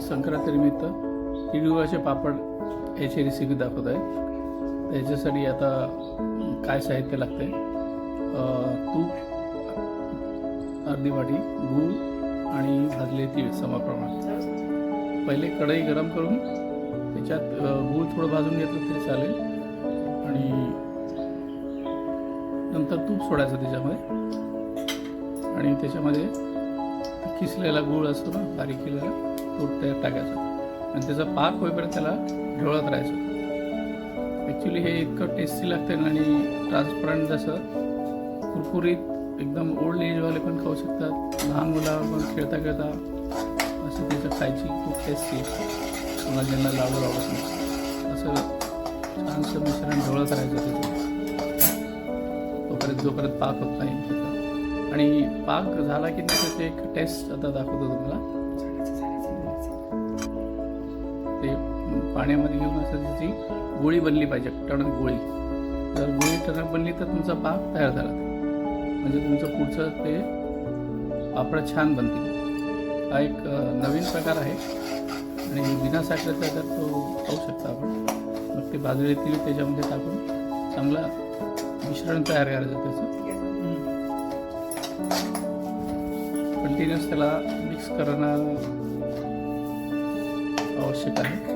संक्रांतीनिमित्त तिळगुळाचे पापड याची रेसिपी दाखवत आहे। त्याच्यासाठी आता काय साहित्य लागते, तूप अर्धी वाटी, गूळ आणि भाजले तीळ समप्रमाणात। पहिले कढई गरम करून त्याच्यात गूळ थोडं भाजून घेतलं तरी चालेल आणि नंतर तूप सोडायचं त्याच्यामध्ये आणि त्याच्यामध्ये किसलेला गूळ असतो ना, बारीक केलेला, तो त्यात टाकायचा आणि त्याचा पाक होईपर्यंत त्याला ढवळत राहायचं। ॲक्च्युली हे इतकं टेस्टी लागतं आणि ट्रान्सपरंट, जसं कुरकुरीत एकदम ओल्ड एजवाले पण खाऊ शकतात, लहान मुलं पण खेळता खेळता असं त्याचं खायची खूप टेस्टी, कोणाला ज्यांना लाडू आवडत नाही असं छानसं मिश्रण ढवळत राहायचं त्याचं जोपर्यंत पाक होत नाही त्याचा। आणि पाक झाला की त्याचं एक टेस्ट आता दाखवतो तुम्हाला। ते पाण्यामध्ये घेऊन असं त्याची गोळी बनली पाहिजे, टणक गोळी। जर गोळी टणक बनली तर तुमचा पाक तयार झाला, म्हणजे तुमचं पुढचं ते पापड छान बनतील। हा एक नवीन प्रकार आहे आणि बिना साखरेचा तर तो खाऊ शकता आपण। मग ते भाजलेले तीळ त्याच्यामध्ये टाकून चांगलं मिश्रण तयार करायचं त्याचं, कंटिन्युअस त्याला मिक्स करणं आवश्यक आहे।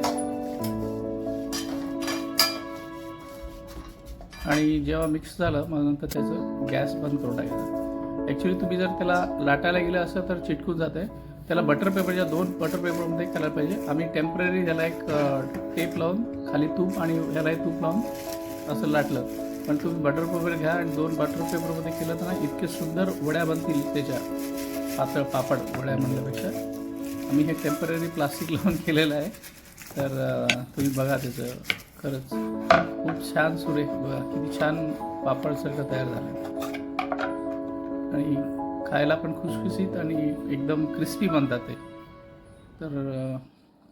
आणि जेव्हा मिक्स झालं मग नंतर त्याचं गॅस बंद करून टाकायचं। ॲक्च्युली तुम्ही जर त्याला लाटायला गेलं असं तर चिटकून जाते, त्याला बटर पेपरच्या 2 बटर पेपरमध्ये करायला पाहिजे। आम्ही टेम्पररी त्याला एक टेप लावून खाली तूप आणि ह्यालाही तूप लावून असं लाटलं, पण तुम्ही बटर पेपर घ्या आणि 2 बटर पेपरमध्ये केलं तर ना इतके सुंदर वड्या बनतील त्याच्या, पातळ पापड वड्या म्हणल्यापेक्षा। आम्ही हे टेम्पररी प्लास्टिक लावून केलेलं आहे, तर तुम्ही बघा त्याचं खरंच खूप छान सुरेख, बघा किती छान पापडसारखं तयार झालं आणि खायला पण खुसखुशीत आणि एकदम क्रिस्पी बनतात ते। तर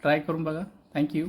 ट्राय करून बघा। थँक्यू।